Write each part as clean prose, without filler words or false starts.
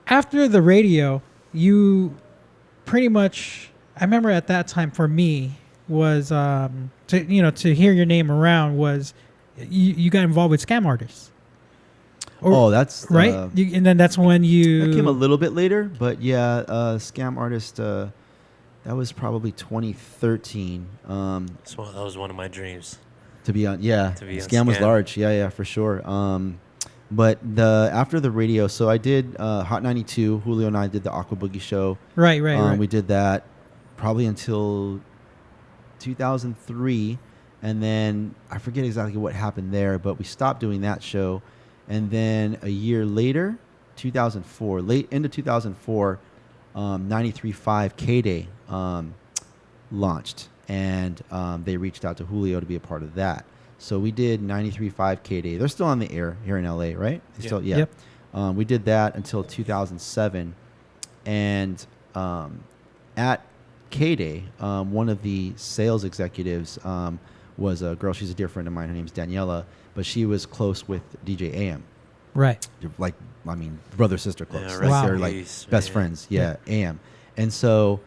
after the radio, you pretty much. I remember at that time for me was to hear your name around was you got involved with Skam artists. That's right. And then that's when that came a little bit later, but yeah, Skam artist. That was probably 2013. So that was one of my dreams. To be on, yeah. Skam was large, yeah, for sure. But after the radio, so I did Hot 92. Julio and I did the Aqua Boogie show. Right. We did that probably until 2003, and then I forget exactly what happened there, but we stopped doing that show, and then a year later, 2004, late into 2004, 93.5 K-Day launched, and they reached out to Julio to be a part of that. So we did 93.5 K-Day. They're still on the air here in LA, right? Still, yeah. Yep. We did that until 2007, and at K-Day, one of the sales executives was a girl. She's a dear friend of mine. Her name's Daniela, but she was close with DJ AM. Right. Like, I mean, brother sister close. Yeah, like wow. they're like best friends. Yeah, AM. And so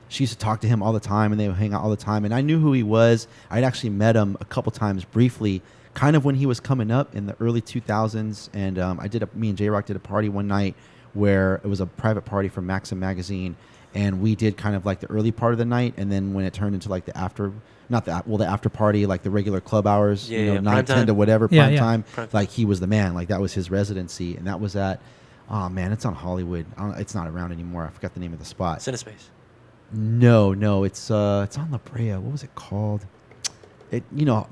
she used to talk to him all the time, and they would hang out all the time. And I knew who he was. I'd actually met him a couple times briefly, kind of when he was coming up in the early 2000s. And me and J-Rock did a party one night where it was a private party from Maxim Magazine. And we did kind of like the early part of the night, and then when it turned into like the after party, like the regular club hours, 9, 10 to whatever, prime time, like he was the man. Like that was his residency, and that was at, oh man, it's on Hollywood. It's not around anymore. I forgot the name of the spot. Cinespace. No, it's on La Brea. What was it called? The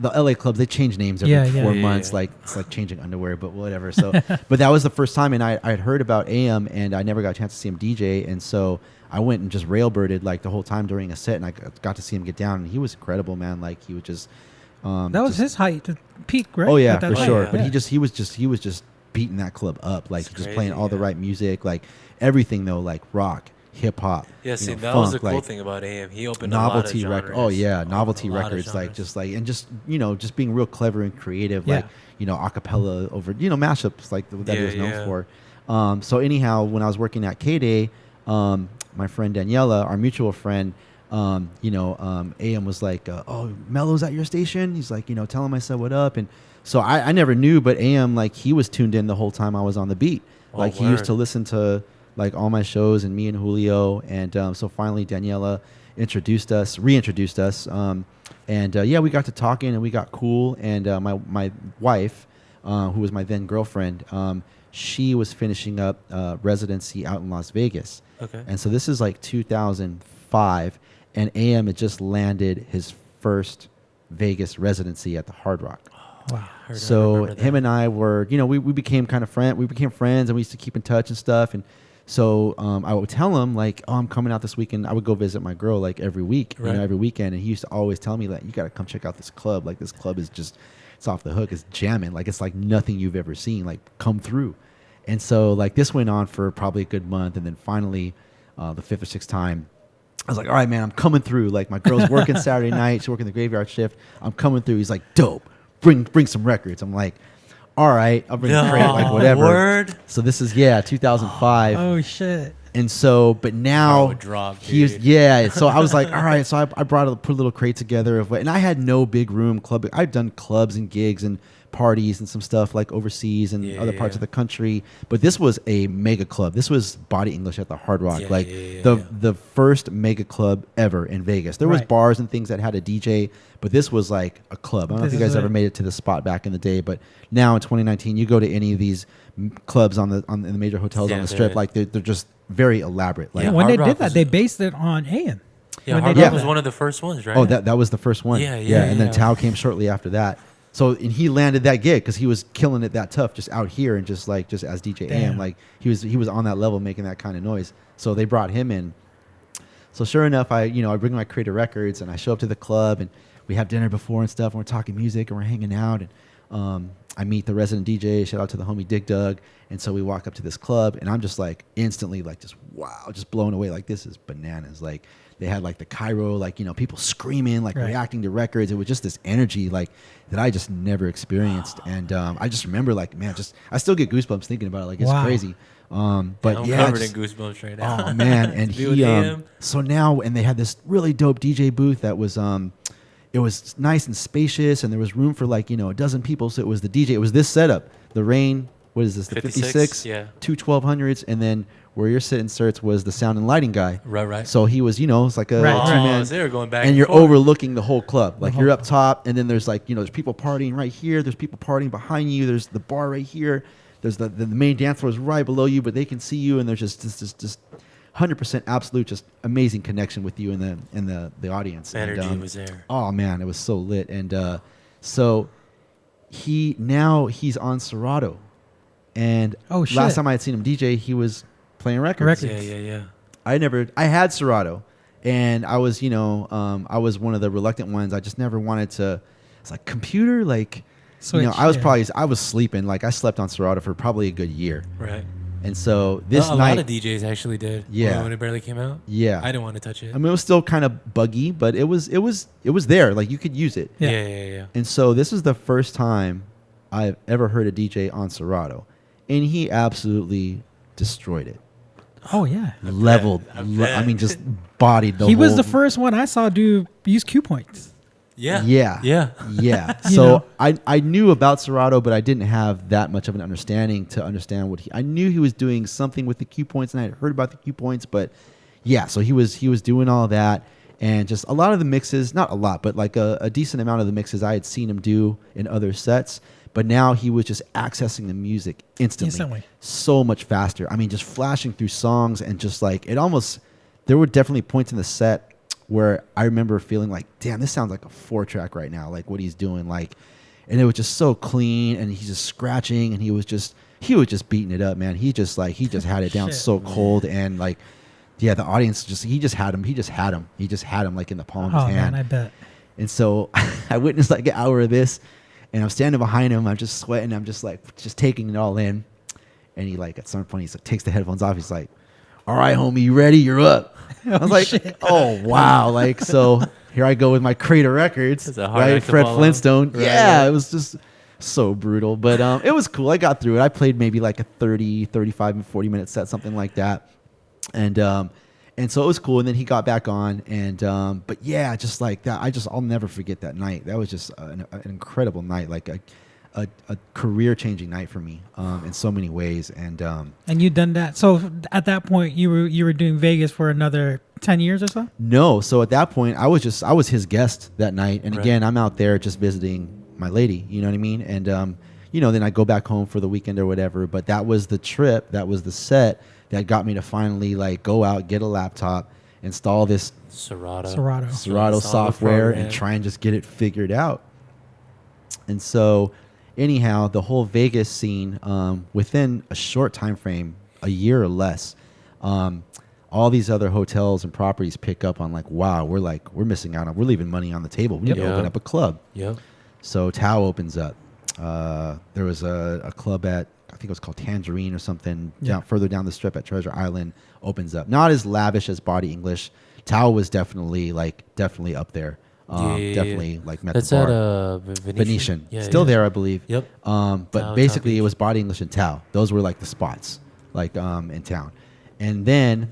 LA clubs, they change names every 4 months. Yeah. Like it's like changing underwear, but whatever. So, but that was the first time, and I had heard about AM, and I never got a chance to see him DJ, and so I went and just railbirded like the whole time during a set, and I got to see him get down, and he was incredible, man. Like he was just that was his height, the peak, right? Oh yeah, for sure. Yeah. But he was just beating that club up, like just crazy, playing all the right music, like everything though, like rock, hip hop. Yeah, see, that funk, was the cool like, thing about AM. He opened novelty a lot of record. genres. Oh yeah, novelty A lot of records, like genres. just like and just being real clever and creative, Yeah. like acapella over mashups like that he was known Yeah. for. So anyhow, when I was working at K-Day, my friend Daniela, our mutual friend, AM was like, "Oh, Melo's at your station." He's like, tell him I said what up, and so I never knew, but AM, like he was tuned in the whole time I was on the beat. Like he used to listen to like all my shows and me and Julio, and so finally Daniela reintroduced us, and we got to talking and we got cool, and my wife, who was my then girlfriend, she was finishing up residency out in Las Vegas. Okay. And so this is like 2005, and AM had just landed his first Vegas residency at the Hard Rock. Wow. So him and I were, we became kind of friends. We became friends, and we used to keep in touch and stuff. And so I would tell him like, "Oh, I'm coming out this weekend." I would go visit my girl like every week, every weekend. And he used to always tell me like, "You got to come check out this club. Like this club is just, it's off the hook. It's jamming. Like it's like nothing you've ever seen. Like come through." And so like this went on for probably a good month, and then finally, the 5th or 6th time, I was like, "All right, man, I'm coming through." Like my girl's working Saturday night, she's working the graveyard shift. I'm coming through. He's like, "Dope, bring some records." I'm like, "All right, I'll bring the crate, like whatever." Word? So this is 2005. Oh shit. And so, but now would drop, he was, dude. So I was like, all right. So I put a little crate together and I had no big room club. I'd done clubs and gigs and parties and some stuff like overseas and other parts of the country. But this was a mega club. This was Body English at the Hard Rock, the first mega club ever in Vegas. There was bars and things that had a DJ, but this was like a club. I don't know if you guys ever made it to the spot back in the day, but now in 2019, you go to any of these clubs in the major hotels on the Strip, like they're just very elaborate. Like when they did that, they based it on AM. Yeah, Hard Rock was one of the first ones, right? Oh, that was the first one. And then Tao came shortly after that. So and he landed that gig because he was killing it that tough, just out here and just as DJ AM, like he was on that level making that kind of noise. So they brought him in. So sure enough, I bring my crate of records and I show up to the club and we have dinner before and stuff and we're talking music and we're hanging out and I meet the resident DJ. Shout out to the homie Dig Dug. And so we walk up to this club and I'm just like instantly like just wow, just blown away. Like this is bananas. Like they had like the Cairo, like, people screaming, like reacting to records. It was just this energy like that I just never experienced. And I just remember like, man, I still get goosebumps thinking about it. Like it's crazy. But I'm yeah, covered just- in goosebumps right now. oh man, and To be with he AM. so now and they had this really dope DJ booth that was it was nice and spacious, and there was room for like a dozen people. So it was the DJ. It was this setup. The Rain. What is this? The 56. Yeah. Two 1200s, and then where you're sitting, Certs, was the sound and lighting guy. Right. So he was, it's like a Right, Oh, two-man. so they were going back And you're forth. overlooking the whole club. Like The you're whole- up top, and then there's like, there's people partying right here. There's people partying behind you. There's the bar right here. There's the main dance floor is right below you, but they can see you, and there's just 100% absolute, just amazing connection with you in the audience. Energy And, was there. oh man, it was so lit. And so he's on Serato. And Oh, shit. last time I had seen him DJ, he was playing records. Records. Yeah. I had Serato, and I was, I was one of the reluctant ones. I just never wanted to. It's like computer, like, Switch, I was yeah. I was sleeping. Like I slept on Serato for probably a good year, Right. and so this a night, lot of DJs actually did. Yeah. When it barely came out. yeah, I didn't want to touch it. I mean, it was still kind of buggy, but it was there. Like you could use it. Yeah. Yeah. And so this is the first time I've ever heard a DJ on Serato, and he absolutely destroyed it. Oh yeah. Leveled. I bet. I mean, just bodied the He was whole- the first one I saw use cue points. Yeah. Yeah. Yeah. Yeah. You So know? I knew about Serato, but I didn't have that much of an understanding to understand I knew he was doing something with the cue points, and I had heard about the cue points, but yeah, so he was doing all that, and just a lot of the mixes, not a lot, but like a decent amount of the mixes I had seen him do in other sets, but now he was just accessing the music instantly. So much faster. I mean, just flashing through songs, and just like there were definitely points in the set where I remember feeling like, damn, this sounds like a 4-track right now, like what he's doing, like, and it was just so clean, and he's just scratching, and he was just beating it up, man. He just had it down Shit. so cold, and like, yeah, the audience he just had him like in the palm of Oh his hand. man, I bet. And so I witnessed like an hour of this, and I'm standing behind him. I'm just sweating. I'm just like, just taking it all in. And he like, at some point, he like, takes the headphones off. He's like, all right, homie, you ready? You're up. I was like, shit. oh, wow. Like, so here I go with my Crater Records, It's a hard right? act to Fred follow. Flintstone. Right, Yeah, right. it was just so brutal. But it was cool. I got through it. I played maybe like a 30, 35, and 40-minute set, something like that. And so it was cool. And then he got back on. And but yeah, just like that, I'll never forget that night. That was just an incredible night, like a career-changing night for me in so many ways. And And you done that. So at that point, you were doing Vegas for another 10 years or so. no, so at that point, I was his guest that night. And Right. again, I'm out there just visiting my lady. You know what I mean? And then I go back home for the weekend or whatever. But that was the trip. That was the set that got me to finally like go out, get a laptop, install this Serato. Serato. Serato Install the software, program. and try and just get it figured out. And so, anyhow, the whole Vegas scene, within a short time frame, a year or less, all these other hotels and properties pick up on like, wow, we're missing out on, we're leaving money on the table. We need to Yeah. open up a club. Yep. So Tao opens up. There was a club at, I think it was called Tangerine or something, Yeah. further down the strip at Treasure Island, opens up. Not as lavish as Body English. Tao was definitely up there. Yeah. Definitely like met That's the bar. at Venetian. Venetian. Yeah, Still yeah. there, I believe. Yep. But Tao, basically, Tao it was Body English and Tao. Those were like the spots, like in town. And then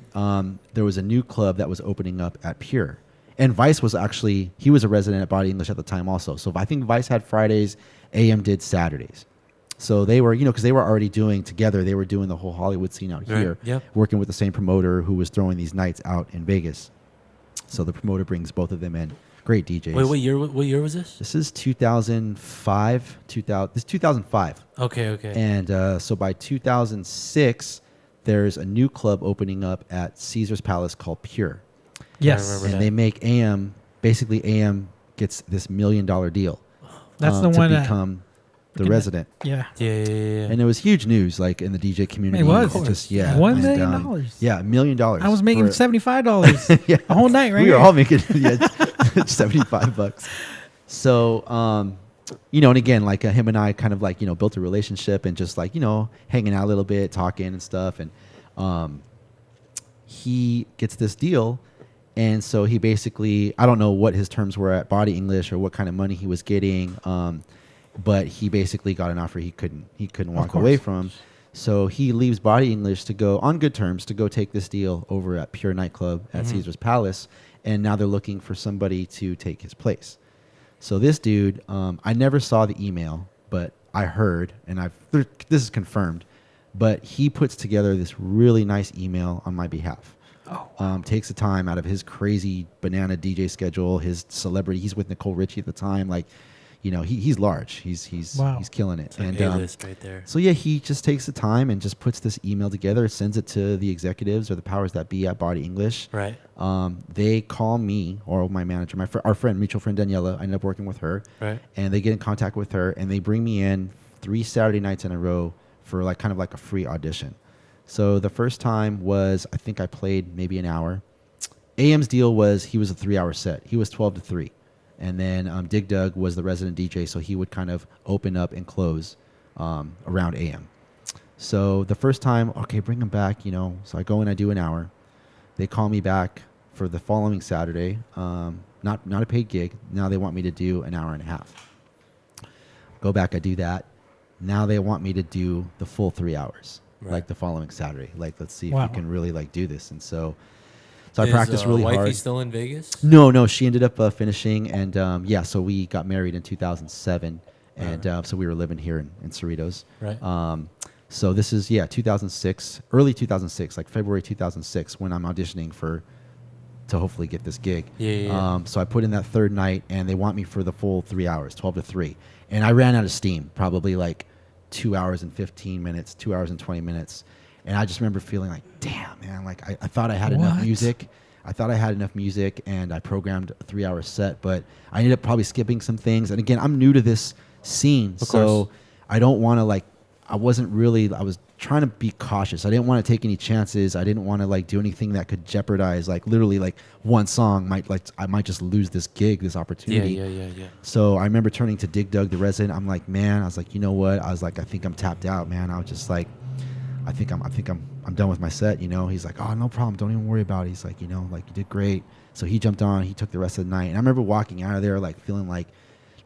there was a new club that was opening up at Pure. And Vice was actually, he was a resident at Body English at the time also. So I think Vice had Fridays, AM did Saturdays. So they were, because they were already doing together, they were doing the whole Hollywood scene out Right, here, yep. working with the same promoter who was throwing these nights out in Vegas. So the promoter brings both of them in. Great DJs. Wait, what year was this? This is 2005. This is 2005. Okay. And so by 2006, there's a new club opening up at Caesar's Palace called Pure. Yes. remember And that. they make AM, basically AM gets this $1 million deal. That's the to one that- become the Become- resident. Yeah. Yeah. And it was huge news, like in the DJ community. It was. It's just, yeah. $1 and, million. Yeah, $1 million. I was making for- $75 yeah. a whole night, right? We were here. all making $75. So, and again, like him and I kind of like, built a relationship and just like, hanging out a little bit, talking and stuff. And he gets this deal. And so he basically, I don't know what his terms were at Body English or what kind of money he was getting. But he basically got an offer he couldn't walk course. away from. So he leaves Body English to go on good terms to go take this deal over at Pure Nightclub at Caesar's Palace, and now they're looking for somebody to take his place. So this dude, I never saw the email, but I heard, and this is confirmed, but he puts together this really nice email on my behalf. Takes the time out of his crazy banana DJ schedule, his celebrity. He's with Nicole Richie at the time, like. He's large. He's killing it. It's like A-list right there. So yeah, he just takes the time and just puts this email together, sends it to the executives or the powers that be at Body English. Right. They call me or my manager, our friend, mutual friend Daniela. I ended up working with her. Right. And they get in contact with her and they bring me in 3 Saturday nights in a row for like kind of like a free audition. So the first time was I think I played maybe an hour. AM's deal was he was a 3-hour set. He was 12 to 3. And then Dig Dug was the resident DJ, so he would kind of open up and close around AM. So the first time, okay, bring him back, So I go and I do an hour. They call me back for the following Saturday, not a paid gig. Now they want me to do an hour and a half. Go back, I do that. Now they want me to do the full 3 hours, like the following Saturday. Like, let's see if you can really like do this. And so I practiced really hard. Is wifey still in Vegas? No, she ended up finishing, and so we got married in 2007, and so we were living here in Cerritos. Right. So this is 2006, early 2006, like February 2006, when I'm auditioning to hopefully get this gig. Yeah. So I put in that third night, and they want me for the full 3 hours, 12 to 3, and I ran out of steam, probably like 2 hours and 15 minutes, 2 hours and 20 minutes. And I just remember feeling like, damn, man, like I thought I had enough music. And I programmed a 3-hour set, but I ended up probably skipping some things. And again, I'm new to this scene, so I don't want to I was trying to be cautious. I didn't want to take any chances. I didn't want to do anything that could jeopardize literally one song I might just lose this gig, this opportunity. Yeah. So I remember turning to Dig Dug, the resident. I'm like, man, you know what? I was like, I think I'm tapped out, man. I was just like, I think I'm done with my set, He's like, oh, no problem. Don't even worry about it. He's like, you did great. So he jumped on. He took the rest of the night. And I remember walking out of there feeling like,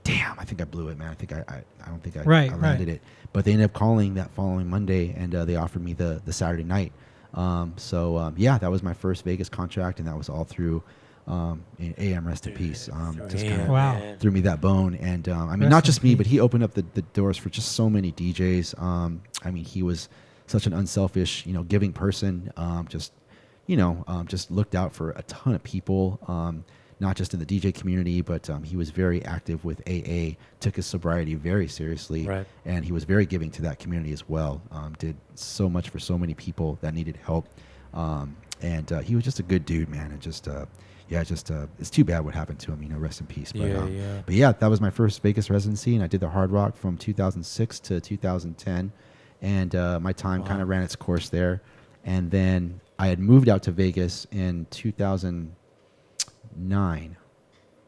damn, I think I blew it, man. I think I don't think I landed it. But they ended up calling that following Monday, and they offered me the Saturday night. That was my first Vegas contract, and that was all through AM, rest in peace. Just kind of threw me that bone. And not just me, but he opened up the doors for just so many DJs. He was such an unselfish, giving person. Just looked out for a ton of people, not just in the DJ community, but he was very active with AA. Took his sobriety very seriously, and he was very giving to that community as well. Did so much for so many people that needed help, and he was just a good dude, man. And just it's too bad what happened to him. Rest in peace. But that was my first Vegas residency, and I did the Hard Rock from 2006 to 2010. And my time kind of ran its course there. And then I had moved out to Vegas in 2009,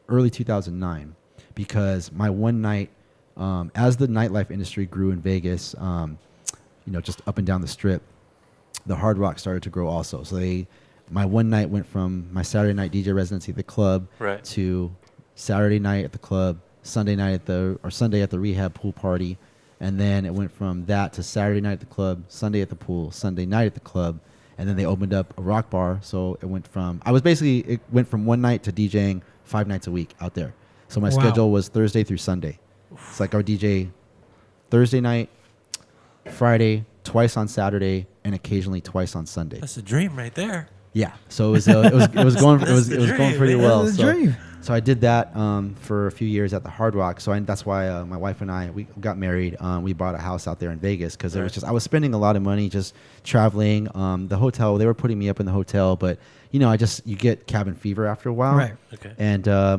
early 2009, because my one night, as the nightlife industry grew in Vegas, just up and down the strip, the Hard Rock started to grow also. So my one night went from my Saturday night DJ residency at the club to Saturday night at the club, Sunday at the rehab pool party. And then it went from that to Saturday night at the club, Sunday at the pool, Sunday night at the club. And then they opened up a rock bar. So it went from one night to DJing 5 nights a week out there. So my schedule was Thursday through Sunday. It's like I would DJ Thursday night, Friday, twice on Saturday, and occasionally twice on Sunday. That's a dream right there. Yeah. So it was going pretty well. That's a dream. So I did that for a few years at the Hard Rock. So that's why my wife and I, we got married. We bought a house out there in Vegas because it was just, I was spending a lot of money just traveling. The hotel, they were putting me up in the hotel, but you get cabin fever after a while. Right. Okay. And I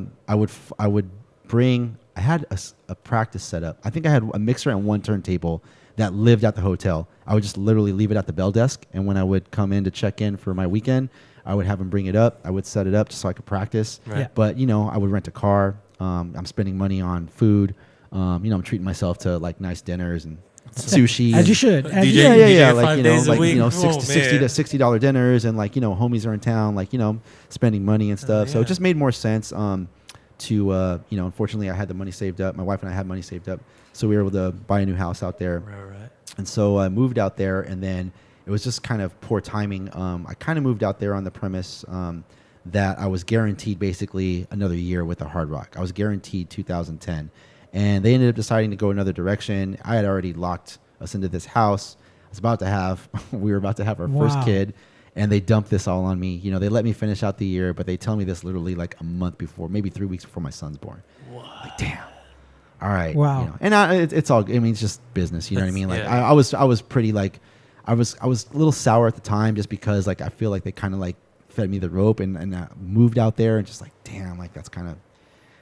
had a practice set up. I think I had a mixer and one turntable that lived at the hotel. I would just literally leave it at the bell desk. And when I would come in to check in for my weekend, I would have them bring it up. I would set it up just so I could practice. Right. Yeah. But, I would rent a car. I'm spending money on food. I'm treating myself to nice dinners and sushi. As you should. Yeah. $60 dinners and homies are in town, spending money and stuff. So it just made more sense to, unfortunately I had the money saved up. My wife and I had money saved up. So we were able to buy a new house out there. Right. And so I moved out there, and then it was just kind of poor timing. I kind of moved out there on the premise that I was guaranteed basically another year with the Hard Rock. I was guaranteed 2010. And they ended up deciding to go another direction. I had already locked us into this house. We were about to have our first kid, and they dumped this all on me. You know, they let me finish out the year, but they tell me this literally like a month before, maybe 3 weeks before my son's born. What? Like, damn. All right. Wow. You know, and it's all. I mean, it's just business. You know what I mean? Like, Yeah. I was pretty like, I was a little sour at the time just because like I feel like they kind of like fed me the rope and moved out there and just like, damn, like that's kind of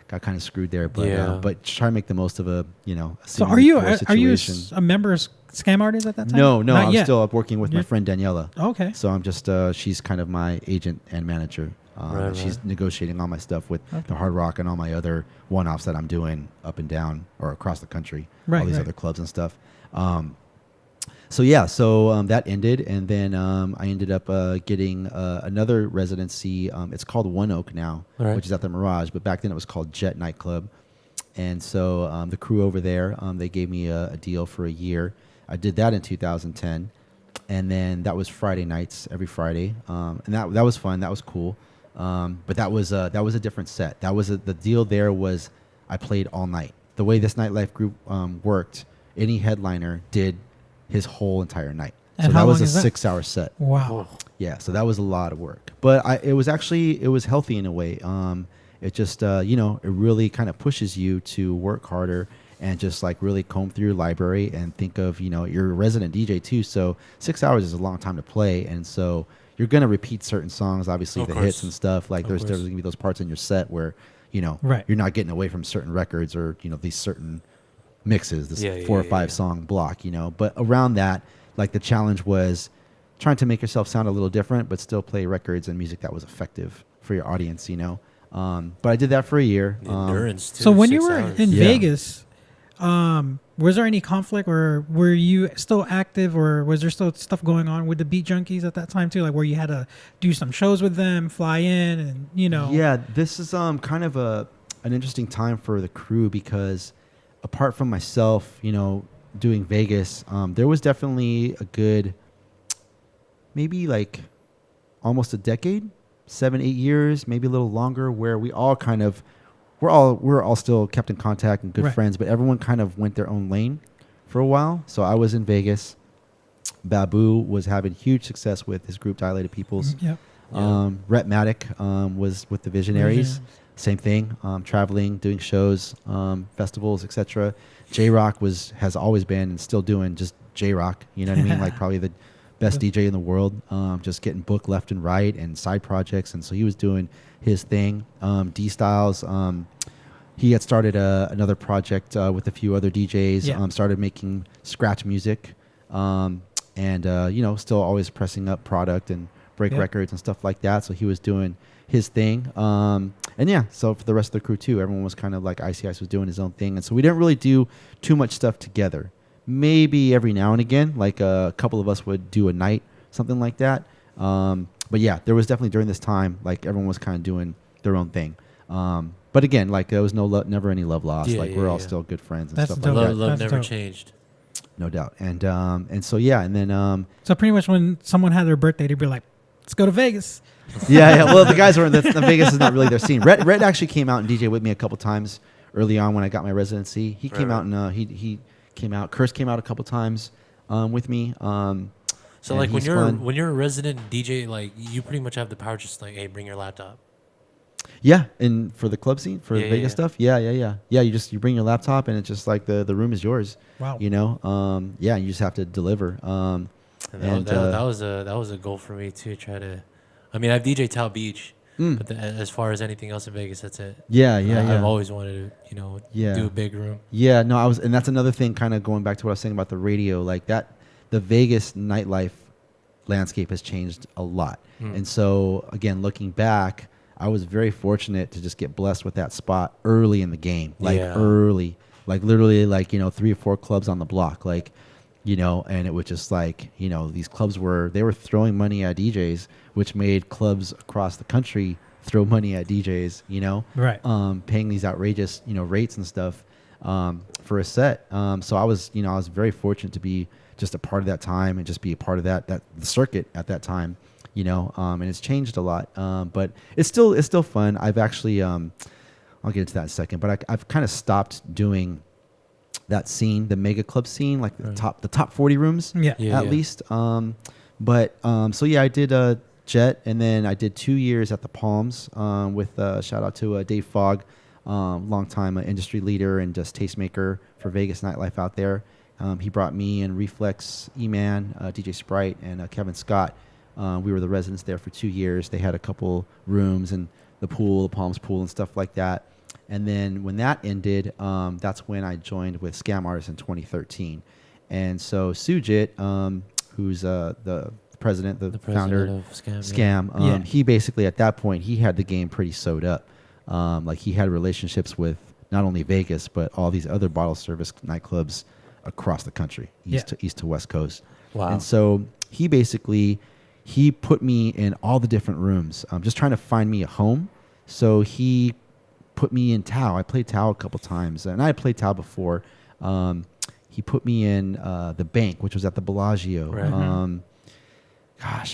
got kind of screwed there. But but try to make the most of a So are you situation. a member of Skam Artists at that time? No, Not I'm yet. still up working with my friend Daniela. Okay. So I'm just she's kind of my agent and manager. Right, she's right. negotiating all my stuff with Okay. the Hard Rock and all my other one-offs that I'm doing up and down or across the country. Right, all these right. other clubs and stuff. So that ended, and then I ended up getting another residency. It's called One Oak now, Right. which is at the Mirage, but back then it was called Jet Nightclub. And so the crew over there, they gave me a deal for a year. I did that in 2010, and then that was Friday nights, every Friday, and that was fun. That was cool, but that was a different set. The deal there was I played all night. The way this nightlife group worked, any headliner did his whole entire night. And So how that was long a is that? 6-hour set. Wow. Yeah, so that was a lot of work, but it was healthy in a way. It just it really kind of pushes you to work harder and just like really comb through your library and think of you're a resident DJ too. So 6 hours is a long time to play, and so you're gonna repeat certain songs, obviously Of the course. hits and stuff. Like Of there's course. gonna be those parts in your set where Right. you're not getting away from certain records or these certain mixes, this Yeah, 4 or yeah, 5 yeah. song block. But around that, like the challenge was trying to make yourself sound a little different, but still play records and music that was effective for your audience. But I did that for a year. The endurance too. So when you 6 were hours. in Yeah. Vegas, was there any conflict, or were you still active, or was there still stuff going on with the Beat Junkies at that time too? Like where you had to do some shows with them, fly in, and Yeah, this is kind of an interesting time for the crew because apart from myself, doing Vegas, there was definitely a good maybe like almost a decade, 7-8 years, maybe a little longer, where we all kind of we're all still kept in contact and good Right. friends, but everyone kind of went their own lane for a while. So I was in Vegas. Babu was having huge success with his group Dilated Peoples. Yeah. Rhett Maddock was with the Visionaries. Same thing, traveling, doing shows, festivals, etc. J-Rock has always been and still doing just J-Rock. You know what I mean? Like probably the best DJ in the world, just getting booked left and right and side projects. And so he was doing his thing. D-Styles, he had started another project with a few other DJs, Yeah. started making scratch music, and still always pressing up product and break Yeah. records and stuff like that. So he was doing his thing. So for the rest of the crew too, everyone was kind of like Icy Ice was doing his own thing. And so we didn't really do too much stuff together. Maybe every now and again, like a couple of us would do a night, something like that. But yeah, there was definitely during this time, like everyone was kind of doing their own thing. But again, like there was never any love lost. Yeah, like yeah, we're all yeah. still good friends and That's stuff dope. like Love, that. love That's never dope. changed. No doubt. And so yeah, and then So pretty much when someone had their birthday, they'd be like, "Let's go to Vegas." yeah. Well, the guys were the Vegas is not really their scene. Red actually came out and DJ with me a couple times early on when I got my residency. He came Right, out and he came out. Curse came out a couple times with me. So and like when he's fun. you're a resident DJ, like you pretty much have the power, just like, hey, bring your laptop. Yeah, and for the club scene, for Yeah, Vegas yeah. stuff, yeah. You bring your laptop and it's just like the room is yours. Wow. You just have to deliver. And And, that was a goal for me too. Try to, I mean, I've DJ Tao Beach, but as far as anything else in Vegas, that's it. I've always wanted to, Yeah. do a big room. Yeah, no, and that's another thing, kind of going back to what I was saying about the radio, like that, the Vegas nightlife landscape has changed a lot. And so, again, looking back, I was very fortunate to just get blessed with that spot early in the game, early, like literally like, 3 or 4 clubs on the block, like, and it was just like, these clubs they were throwing money at DJs, which made clubs across the country throw money at DJs, Right. paying these outrageous, rates and stuff for a set. So I was very fortunate to be just a part of that time and just be a part of that the circuit at that time, and it's changed a lot. But it's still fun. I've actually, I'll get into that in a second, but I've kind of stopped doing that scene, the mega club scene, like the top 40 rooms, at least. So I did Jet, and then I did 2 years at the Palms with shout out to Dave Fogg, long time industry leader and just tastemaker for Vegas nightlife out there. He brought me and Reflex, E-Man, DJ Sprite, and Kevin Scott. We were the residents there for 2 years. They had a couple rooms and the pool, the Palms pool, and stuff like that. And then when that ended, that's when I joined with Skam Artists in 2013. And so Sujit, who's the president, the founder of Skam, he basically at that point, he had the game pretty sewed up. Like he had relationships with not only Vegas, but all these other bottle service nightclubs across the country, east to west coast. Wow. And so he put me in all the different rooms, just trying to find me a home. So he put me in Tao. I played Tao a couple times, and I had played Tao before. He put me in the Bank, which was at the Bellagio. Right.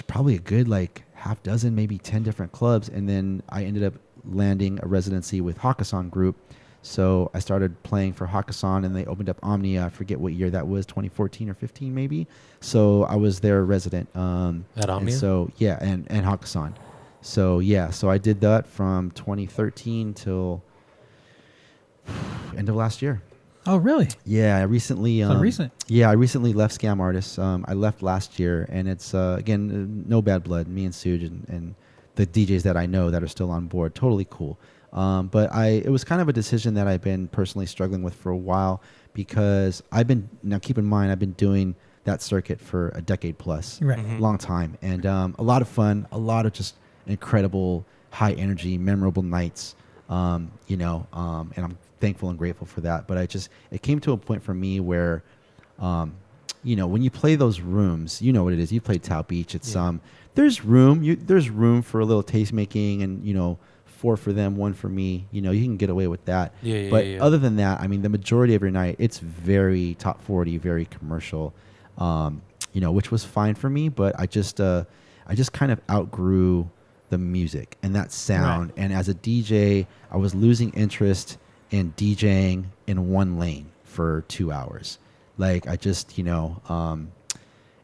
Probably a good like half dozen, maybe 10 different clubs. And then I ended up landing a residency with Hakkasan Group. So I started playing for Hakkasan, and they opened up Omnia. I forget what year that was, 2014 or 15 maybe. So I was their resident. At Omnia? And so, and Hakkasan. So, so I did that from 2013 till end of last year. Oh, really? Yeah, I recently. Recent. Yeah, I recently left Skam Artists. I left last year, and it's again no bad blood. Me and Suj and the DJs that I know that are still on board, totally cool. But it was kind of a decision that I've been personally struggling with for a while, because now keep in mind, I've been doing that circuit for a decade plus, right? Mm-hmm. Long time, and a lot of fun, a lot of just incredible, high energy, memorable nights. And I'm thankful and grateful for that. But it came to a point for me where, when you play those rooms, you know what it is. You played Tao Beach. It's there's room for a little taste making, and 4 for them, 1 for me. You can get away with that. But other than that, I mean, the majority of your night, it's very top 40, very commercial. Which was fine for me. But I just kind of outgrew the music and that sound. Right. And as a DJ, I was losing interest in DJing in one lane for 2 hours. Like I just, and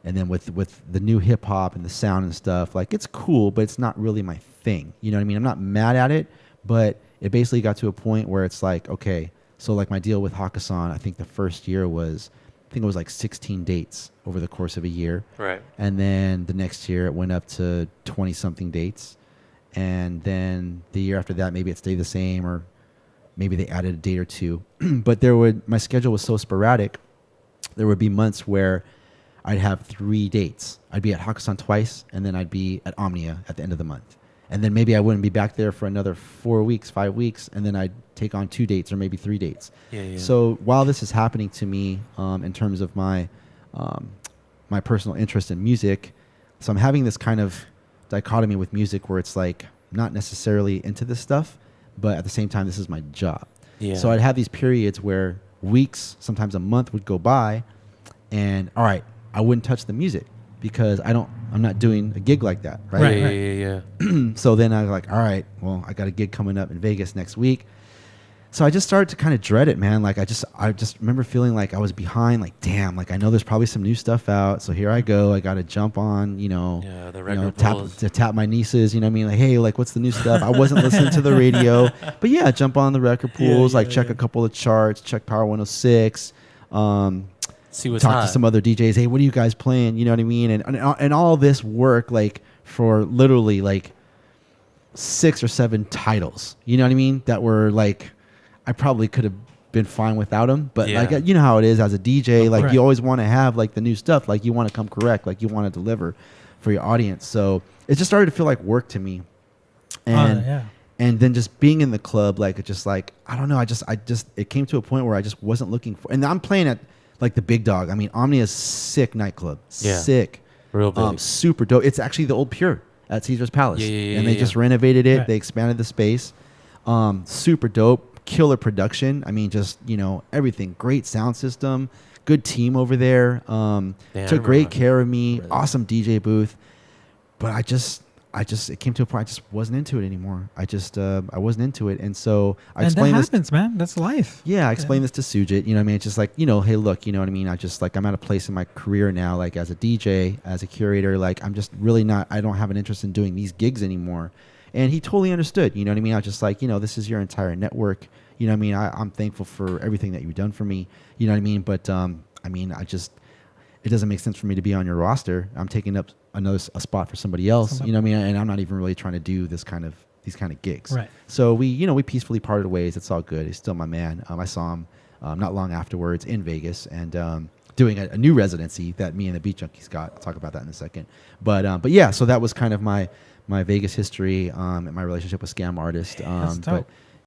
then with the new hip hop and the sound and stuff, like it's cool, but it's not really my thing. You know what I mean? I'm not mad at it, but it basically got to a point where it's like, okay, so like my deal with Hakkasan, I think the first year it was like 16 dates over the course of a year. Right. And then the next year it went up to 20 something dates. And then the year after that, maybe it stayed the same, or maybe they added a date or two. But my schedule was so sporadic. There would be months where I'd have 3 dates. I'd be at Hakkasan twice, and then I'd be at Omnia at the end of the month. And then maybe I wouldn't be back there for another 4 weeks, 5 weeks, and then I'd take on 2 dates or maybe 3 dates. Yeah. So while this is happening to me in terms of my personal interest in music, so I'm having this kind of dichotomy with music where it's like not necessarily into this stuff, but at the same time, this is my job. Yeah. So I'd have these periods where weeks, sometimes a month would go by, and all right, I wouldn't touch the music because I'm not doing a gig like that, right? Yeah. So then I was like, all right, well, I got a gig coming up in Vegas next week. So I just started to kind of dread it, man. Like I just remember feeling like I was behind, like, damn, like I know there's probably some new stuff out. So here I go. I got to jump on, the record tap my nieces, you know what I mean? Like, hey, like what's the new stuff? I wasn't listening to the radio, but yeah, jump on the record pools, check a couple of charts, check Power 106, see what's talk hot. to some other DJs. Hey, what are you guys playing? You know what I mean? And all this work, like for literally like 6 or 7 titles, you know what I mean? That were like, I probably could have been fine without them, but like, you know how it is as a DJ, like you always want to have like the new stuff, like you want to come correct, like you want to deliver for your audience. So it just started to feel like work to me. And then just being in the club, like it just like, I don't know. It came to a point where I just wasn't looking for, and I'm playing at like the Big Dog. I mean, Omnia's sick nightclub, sick, real big, super dope. It's actually the old Pure at Caesar's Palace, and they just renovated it. Right. They expanded the space, super dope. Killer production. I mean, just, everything. Great sound system, good team over there. Took great care of me. Really? Awesome DJ booth. But I just it came to a point I just wasn't into it anymore. I wasn't into it, and so I explained this. That happens, man. That's life. Yeah, I explained this to Sujit. You know what I mean? It's just like, hey, look, you know what I mean? I just I'm at a place in my career now, like as a DJ, as a curator, like I'm just really not. I don't have an interest in doing these gigs anymore. And he totally understood. You know what I mean? I was just like, this is your entire network. You know what I mean? I'm thankful for everything that you've done for me. You know what I mean? But it doesn't make sense for me to be on your roster. I'm taking up a spot for somebody else. You know what I mean? And I'm not even really trying to do these kind of gigs. Right. So we peacefully parted ways. It's all good. He's still my man. I saw him not long afterwards in Vegas and doing a new residency that me and the Beat Junkies got. I'll talk about that in a second. But yeah, so that was kind of my Vegas history and my relationship with Skam Artist. That's dope.